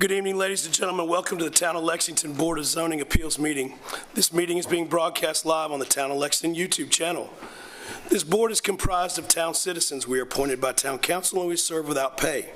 Good evening, ladies and gentlemen. Welcome to the Town of Lexington Board of Zoning Appeals meeting. This meeting is being broadcast live on the Town of Lexington YouTube channel. This board is comprised of town citizens. We are appointed by town council and we serve without pay.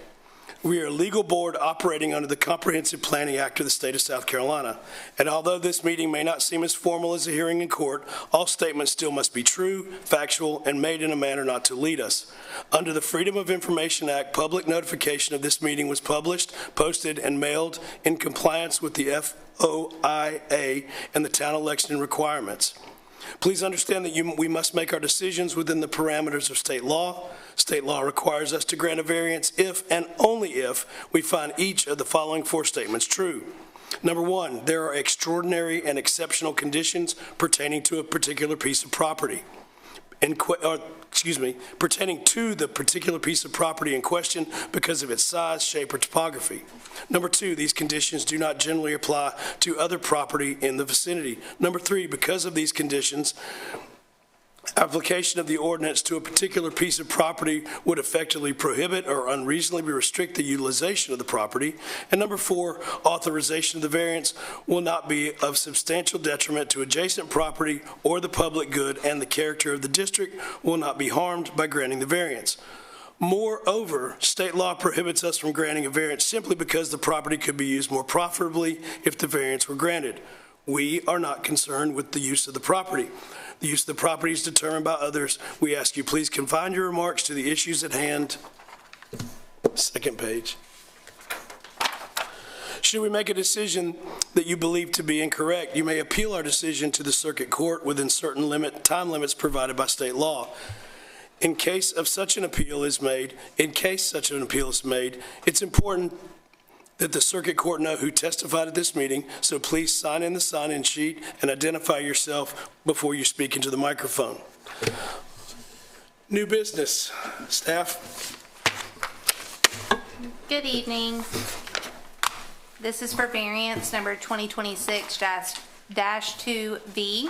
We are a legal board operating under the Comprehensive Planning Act of the state of South Carolina. And although this meeting may not seem as formal as a hearing in court, all statements still must be true, factual, and made in a manner not to lead us. Under the Freedom of Information Act, public notification of this meeting was published, posted, and mailed in compliance with the FOIA and the Town of Lexington requirements. Please understand that we must make our decisions within the parameters of state law. State law requires us to grant a variance if and only if we find each of the following four statements true. Number one, there are extraordinary and exceptional conditions pertaining to a particular piece of property. Pertaining to the particular piece of property in question because of its size, shape, or topography. Number two, these conditions do not generally apply to other property in the vicinity. Number three, because of these conditions, application of the ordinance to a particular piece of property would effectively prohibit or unreasonably restrict the utilization of the property. And number four, authorization of the variance will not be of substantial detriment to adjacent property or the public good, and the character of the district will not be harmed by granting the variance. Moreover, state law prohibits us from granting a variance simply because the property could be used more profitably if the variance were granted. We are not concerned with the use of the property. The use of the property is determined by others. We ask you please confine your remarks to the issues at hand. Second page. Should we make a decision that you believe to be incorrect, you may appeal our decision to the circuit court within certain time limits provided by state law. In case such an appeal is made, it's important that the circuit court know who testified at this meeting, so please sign in the sign-in sheet and identify yourself before you speak into the microphone. New business. Staff? Good evening. This is for variance number 2026-2V.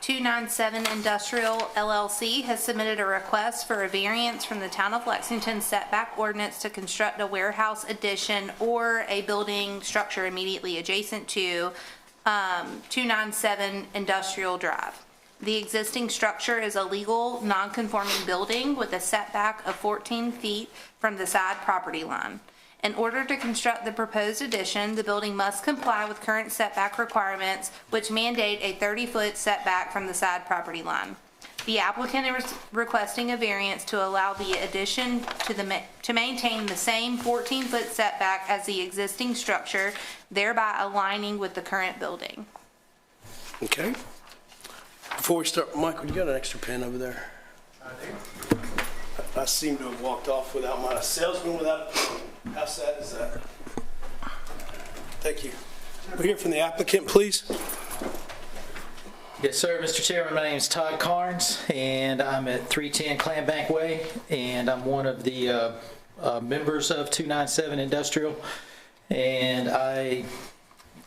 297 Industrial LLC has submitted a request for a variance from the Town of Lexington setback ordinance to construct a warehouse addition or a building structure immediately adjacent to 297 Industrial Drive. The existing structure is a legal non-conforming building with a setback of 14 feet from the side property line. In order to construct the proposed addition, the building must comply with current setback requirements, which mandate a 30-foot setback from the side property line. The applicant is requesting a variance to allow the addition to maintain the same 14-foot setback as the existing structure, thereby aligning with the current building. Okay. Before we start, Michael, you got an extra pen over there? I do. I seem to have walked off without mine. A salesman without a pen. How sad is that? Thank you. We'll hear from the applicant, please. Yes, sir. Mr. Chairman, my name is Todd Carnes, and I'm at 310 Clam Bank Way, and I'm one of the members of 297 Industrial, and I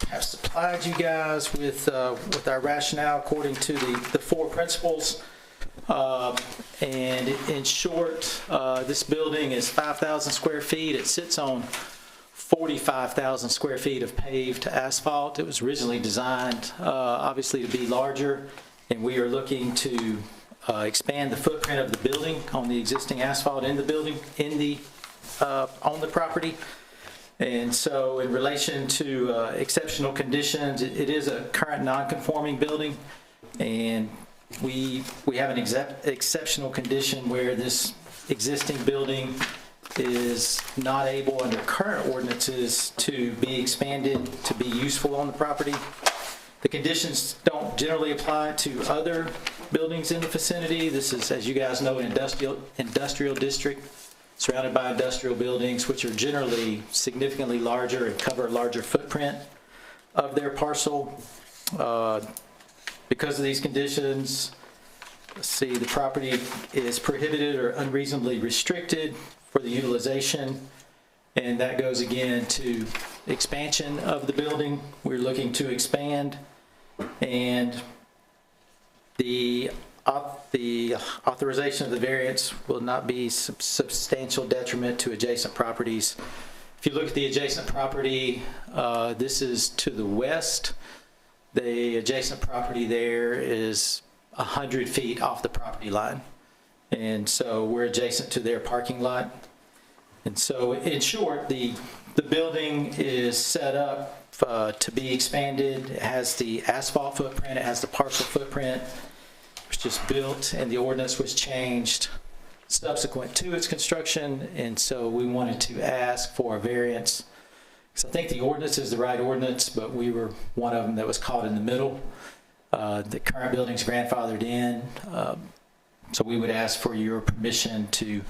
have supplied you guys with our rationale according to the four principles. And in short, this building is 5,000 square feet. It sits on 45,000 square feet of paved asphalt. It was originally designed, obviously, to be larger, and we are looking to expand the footprint of the building on the existing asphalt in the building, on the property. And so, in relation to exceptional conditions, it is a current non-conforming building, and we have an exceptional condition where this existing building is not able under current ordinances to be expanded to be useful on the property. The conditions don't generally apply to other buildings in the vicinity. This is, as you guys know, an industrial district surrounded by industrial buildings, which are generally significantly larger and cover a larger footprint of their parcel. Because of these conditions, let's see, the property is prohibited or unreasonably restricted for the utilization, and that goes again to expansion of the building. We're looking to expand, and the authorization of the variance will not be substantial detriment to adjacent properties If you look at the adjacent property, this is to the west. The adjacent property there is 100 feet off the property line. And so we're adjacent to their parking lot. And so in short, the building is set up to be expanded. It has the asphalt footprint, it has the parcel footprint. It was just built and the ordinance was changed subsequent to its construction. And so we wanted to ask for a variance. So I think the ordinance is the right ordinance, but we were one of them that was caught in the middle. The current building's grandfathered in. So we would ask for your permission to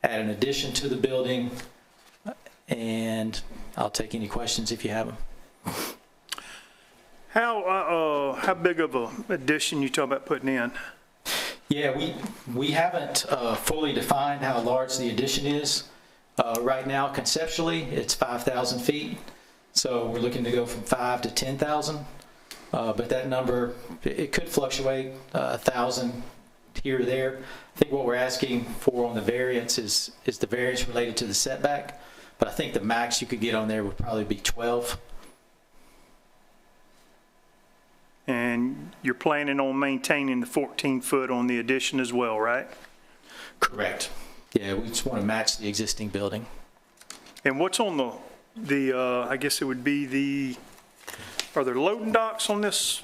add an addition to the building, and I'll take any questions if you have them. How big of a addition you talk about putting in? Yeah, we haven't fully defined how large the addition is. Right now, conceptually, it's 5,000 feet. So we're looking to go from 5 to 10,000. But that number, it could fluctuate 1,000 here or there. I think what we're asking for on the variance is the variance related to the setback. But I think the max you could get on there would probably be 12. And you're planning on maintaining the 14-foot on the addition as well, right? Correct. Yeah, we just want to match the existing building. And what's on the I guess it would be are there loading docks on this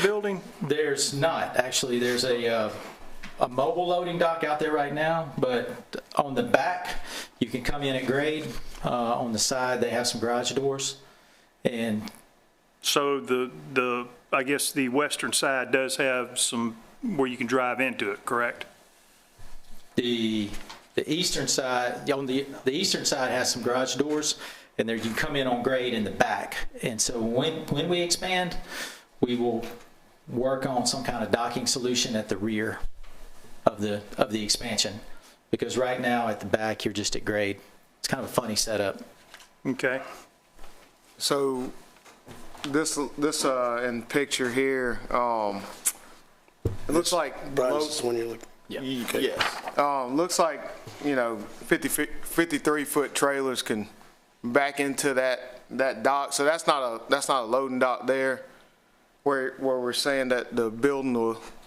building? There's not, actually. There's a mobile loading dock out there right now, but on the back, you can come in at grade. On the side, they have some garage doors. And so I guess the western side does have some where you can drive into it, correct? The eastern side, on the eastern side has some garage doors, and there you can come in on grade in the back. And so when we expand, we will work on some kind of docking solution at the rear of the expansion, because right now at the back you're just at grade. It's kind of a funny setup. Okay. So this in picture here, it looks like Brian, this is when you're looking. Yeah. Okay. yes, looks like 53-foot trailers can back into that dock. So that's not a loading dock there, where we're saying that the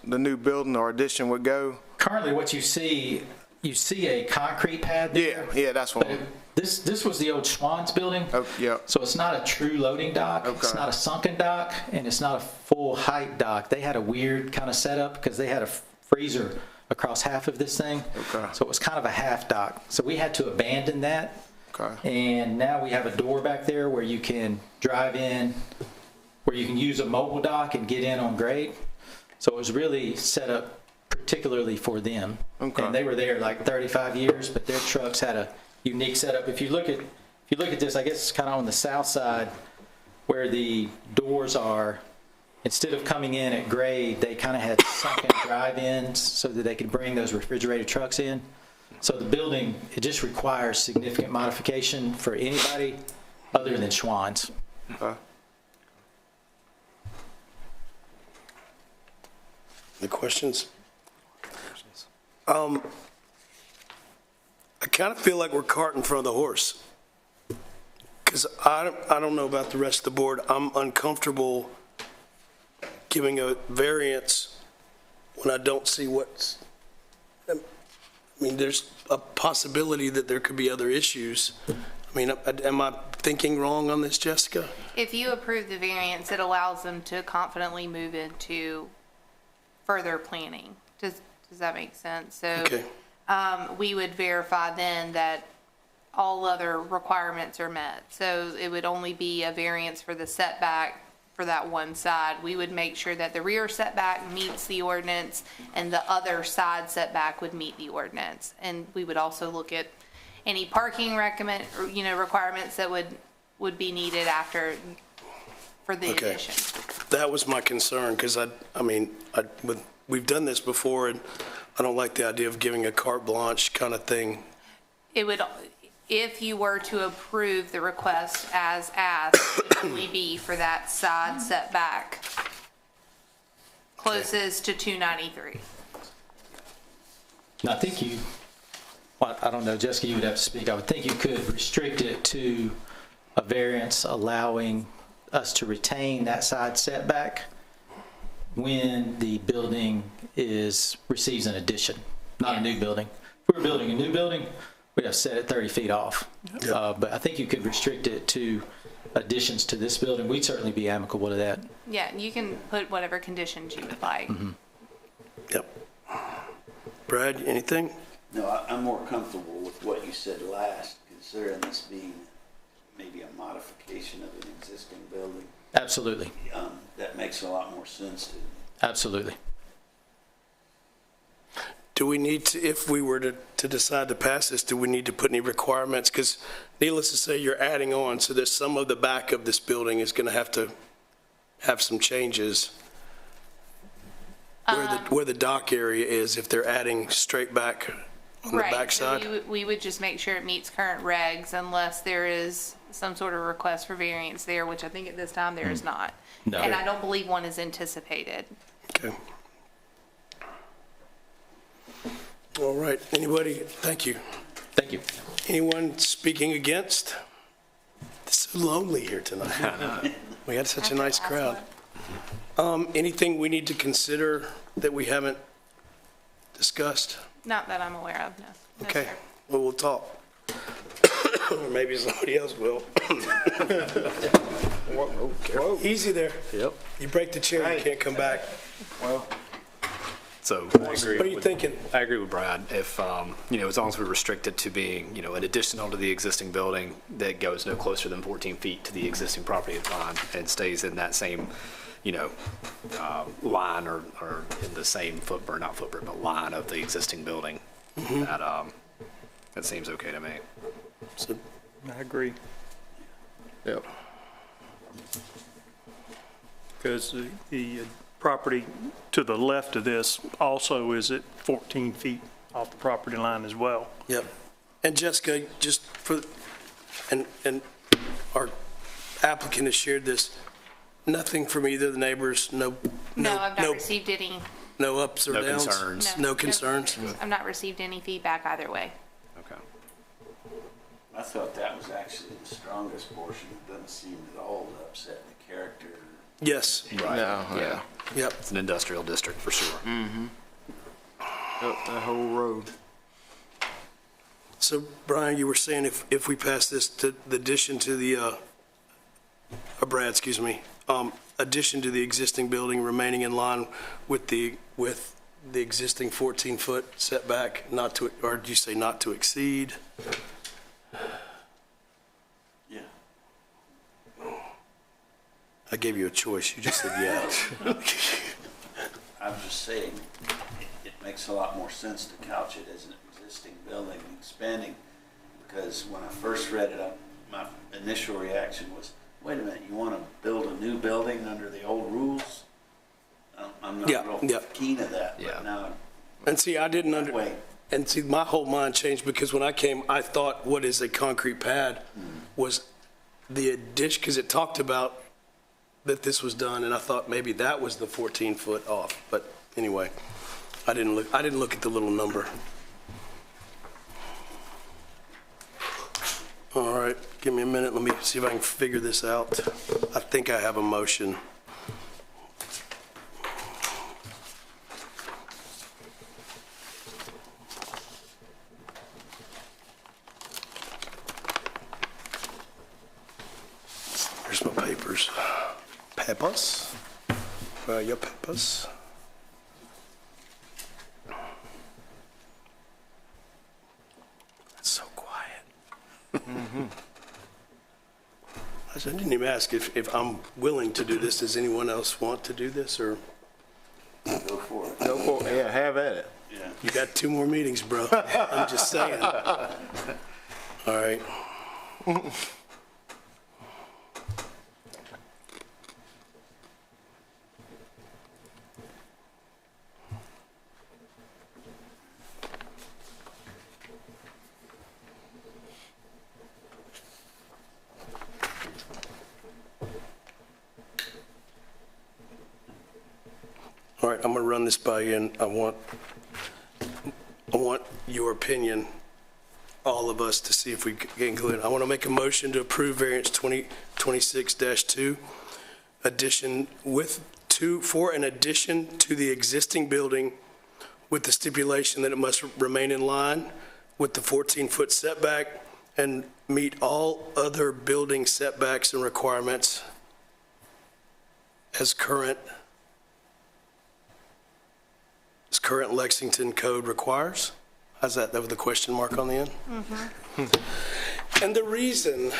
new building or addition would go. Currently, what you see a concrete pad there. Yeah, that's one. This was the old Schwann's building. Oh, yeah. So it's not a true loading dock. Okay. It's not a sunken dock, and it's not a full height dock. They had a weird kind of setup because they had a freezer across half of this thing. Okay. So it was kind of a half dock. So we had to abandon that. Okay. And now we have a door back there where you can drive in, where you can use a mobile dock and get in on grade. So it was really set up particularly for them. Okay. And they were there like 35 years, but their trucks had a unique setup. If you look at this, I guess it's kind of on the south side where the doors are. Instead of coming in at grade, they kind of had sunken drive-ins so that they could bring those refrigerated trucks in. So the building, it just requires significant modification for anybody other than Schwann's. Okay. The questions? I kind of feel like we're cart in front of the horse. Because I don't know about the rest of the board. I'm uncomfortable giving a variance when I don't see what's, I mean, there's a possibility that there could be other issues. I mean, am I thinking wrong on this, Jessica? If you approve the variance, it allows them to confidently move into further planning. Does that make sense? So Okay. we would verify then that all other requirements are met. So it would only be a variance for the setback for that one side. We would make sure that the rear setback meets the ordinance and the other side setback would meet the ordinance. And we would also look at any parking requirements that would be needed for the Okay. addition. That was my concern, because we've done this before, and I don't like the idea of giving a carte blanche kind of thing. It would, if you were to approve the request as asked, it would only be for that side setback closest to 293. And I think Well, I don't know, Jessica, you would have to speak. I would think you could restrict it to a variance allowing us to retain that side setback when the building receives an addition, not a new building. If we were building a new building, we'd have set it 30 feet off. But I think you could restrict it to additions to this building. We'd certainly be amicable to that. Yeah, you can put whatever conditions you would like. Yep. Brad, anything? No, I'm more comfortable with what you said last, considering this being maybe a modification of an existing building. Absolutely. That makes a lot more sense to me. Absolutely. Do we need to, if we were to decide to pass this, do we need to put any requirements? Because needless to say, you're adding on, so there's some of the back of this building is going to have some changes. Where the dock area is, if they're adding straight back on the backside. So we would just make sure it meets current regs unless there is some sort of request for variance there, which I think at this time there is not. No. And I don't believe one is anticipated. Okay. All right, anybody, thank you. Thank you. Anyone speaking against? It's so lonely here tonight. We had such a nice crowd. Anything we need to consider that we haven't discussed? Not that I'm aware of, no. No, Okay, sir. well, we'll talk. Or maybe somebody else will. Easy there. Yep. You break the chair, you can't come back. So I agree. What are you thinking? I agree with Brad. If, as long as we restrict it to being, an additional to the existing building that goes no closer than 14 feet to the existing property line and stays in that same, line or in the same footprint, not footprint, but line of the existing building, that seems okay to me. So, I agree. Yep. Because the property to the left of this also is at 14 feet off the property line as well. yep. And Jessica, just for, and our applicant has shared this, nothing from either of the neighbors, No, I've not received any. no ups or No downs? concerns. No concerns? I've not received any feedback either way. Okay. I thought that was actually the strongest portion. It doesn't seem at all to upset the character. Yes, Right. No, Yeah. yep. It's an industrial district for sure. Yep, that whole road. So Brian, you were saying if we pass this to the addition to the, Brad, excuse me, addition to the existing building remaining in line with the existing 14-foot setback, not to, or did you say not to exceed? Yeah. I gave you a choice, you just said yeah. I'm just saying, it makes a lot more sense to couch it as an existing building expanding, because when I first read it, my initial reaction was, wait a minute, you want to build a new building under the old rules? I'm not Yeah, real yeah. keen of that, Yeah. but now, And see, I didn't wait, and see, my whole mind changed because when I came, I thought what is a concrete pad was the addition, because it talked about that this was done, and I thought maybe that was the 14-foot off. But anyway, I didn't look at the little number. All right, give me a minute. Let me see if I can figure this out. I think I have a motion. Here's my papers. Peppers? Where are your peppers? It's so quiet. I didn't even ask if I'm willing to do this. Does anyone else want to do this, or? go for it. Go for it. Yeah, have at it. Yeah. You got 2 more meetings, bro. I'm just saying. All right. All right, I'm going to run this by you, and I want your opinion all of us to see if we can include it. I want to make a motion to approve variance 2026-2, for an addition to the existing building with the stipulation that it must remain in line with the 14-foot setback and meet all other building setbacks and requirements as current Lexington code requires. How's that? That was the question mark on the end? And the reason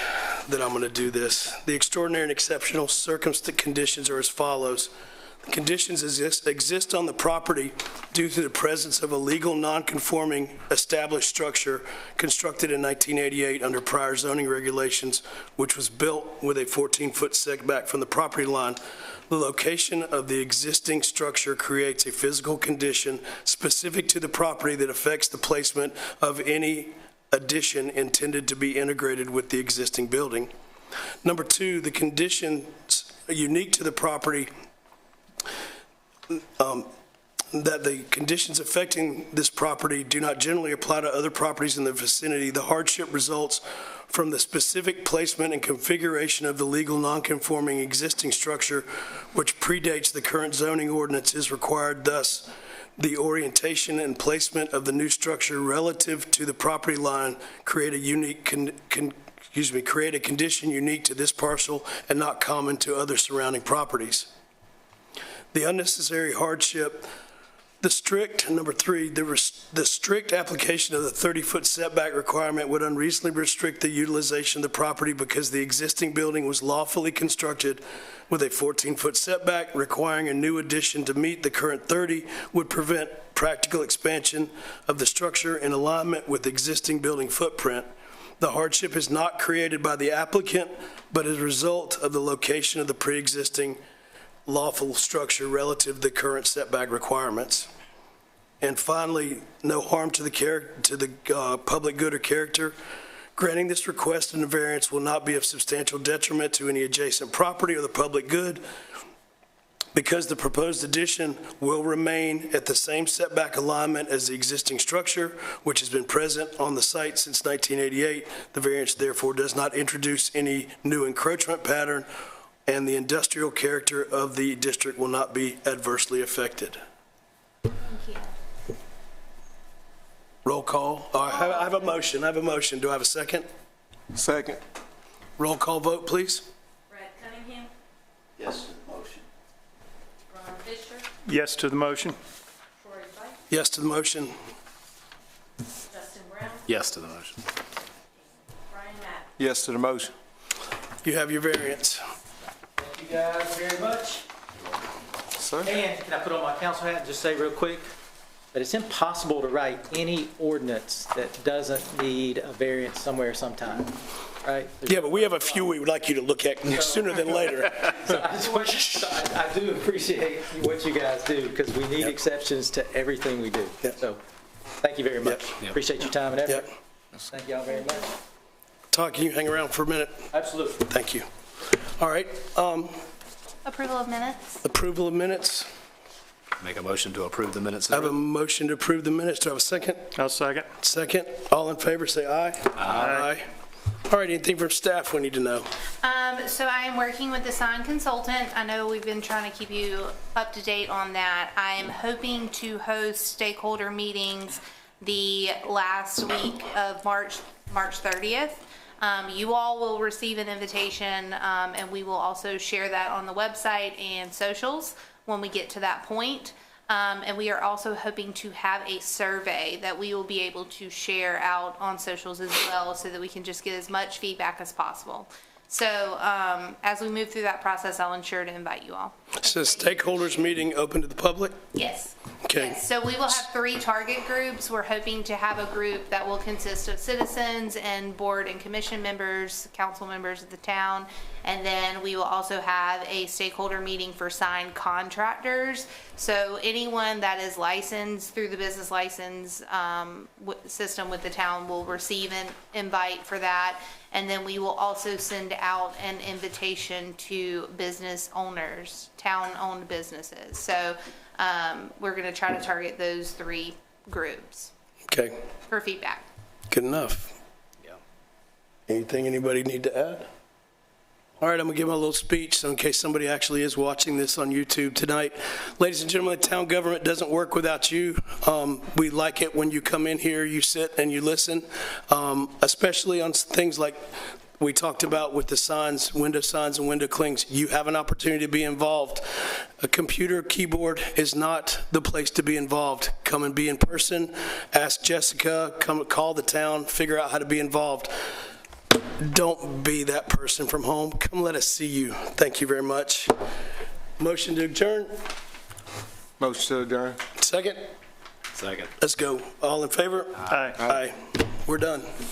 that I'm going to do this, the extraordinary and exceptional circumstance conditions are as follows. The conditions exist on the property due to the presence of a legal non-conforming established structure constructed in 1988 under prior zoning regulations, which was built with a 14-foot setback from the property line. The location of the existing structure creates a physical condition specific to the property that affects the placement of any addition intended to be integrated with the existing building. Number two, the conditions unique to the property, that the conditions affecting this property do not generally apply to other properties in the vicinity. The hardship results from the specific placement and configuration of the legal non-conforming existing structure, which predates the current zoning ordinance, is required. Thus, the orientation and placement of the new structure relative to the property line create a condition unique to this parcel and not common to other surrounding properties. The unnecessary hardship, number three, the strict application of the 30-foot setback requirement would unreasonably restrict the utilization of the property because the existing building was lawfully constructed with a 14-foot setback. Requiring a new addition to meet the current 30 would prevent practical expansion of the structure in alignment with existing building footprint. The hardship is not created by the applicant, but as a result of the location of the pre-existing lawful structure relative to the current setback requirements. And finally, no harm to the public good or character. Granting this request and the variance will not be of substantial detriment to any adjacent property or the public good, because the proposed addition will remain at the same setback alignment as the existing structure, which has been present on the site since 1988. The variance therefore does not introduce any new encroachment pattern, and the industrial character of the district will not be adversely affected. Thank you. Roll call. I have a motion. Do I have a second? Second. Roll call vote, please. Brett Cunningham, Yes to the motion. Ron Fisher, Yes to the motion. Troy Fife, Yes to the motion. Justin Brown, Yes to the motion. Brian Matt. Yes to the motion. You have your variance. Thank you guys very much. Sir? And can I put on my council hat and just say real quick that it's impossible to write any ordinance that doesn't need a variance somewhere sometime, right? Yeah, but we have a few we would like you to look at sooner than later. I do appreciate what you guys do because we need exceptions to everything we do. Yep. So thank you very much. Yep. Appreciate your time and effort. Yep. Thank y'all very much. Todd, can you hang around for a minute? Absolutely. Thank you. All right, Approval of minutes? approval of minutes. Make a motion to approve the minutes. I have a motion to approve the minutes. Do I have a second? I'll second. Second. All in favor, say aye. Aye. All right, anything from staff we need to know? So I am working with the sign consultant. I know we've been trying to keep you up to date on that. I am hoping to host stakeholder meetings the last week of March 30th. You all will receive an invitation, and we will also share that on the website and socials when we get to that point. And we are also hoping to have a survey that we will be able to share out on socials as well so that we can just get as much feedback as possible. So as we move through that process, I'll ensure to invite you all. So stakeholders meeting open to the public? Yes. Okay. Yes. So we will have 3 target groups. We're hoping to have a group that will consist of citizens and board and commission members, council members of the town. And then we will also have a stakeholder meeting for sign contractors. So anyone that is licensed through the business license system with the town will receive an invite for that. And then we will also send out an invitation to business owners, town-owned businesses. So we're going to try to target those 3 groups Okay, for feedback. good enough. Anything anybody need to add? All right, I'm going to give my little speech so in case somebody actually is watching this on YouTube tonight. Ladies and gentlemen, town government doesn't work without you. We like it when you come in here, you sit and you listen, especially on things like we talked about with the signs and window clings. You have an opportunity to be involved. A computer keyboard is not the place to be involved. Come and be in person. Ask Jessica. Come call the town. Figure out how to be involved. Don't be that person from home. Come let us see you. Thank you very much. Motion to adjourn. Motion to adjourn. Second. Second. Let's go. All in favor? Aye. Aye. We're done.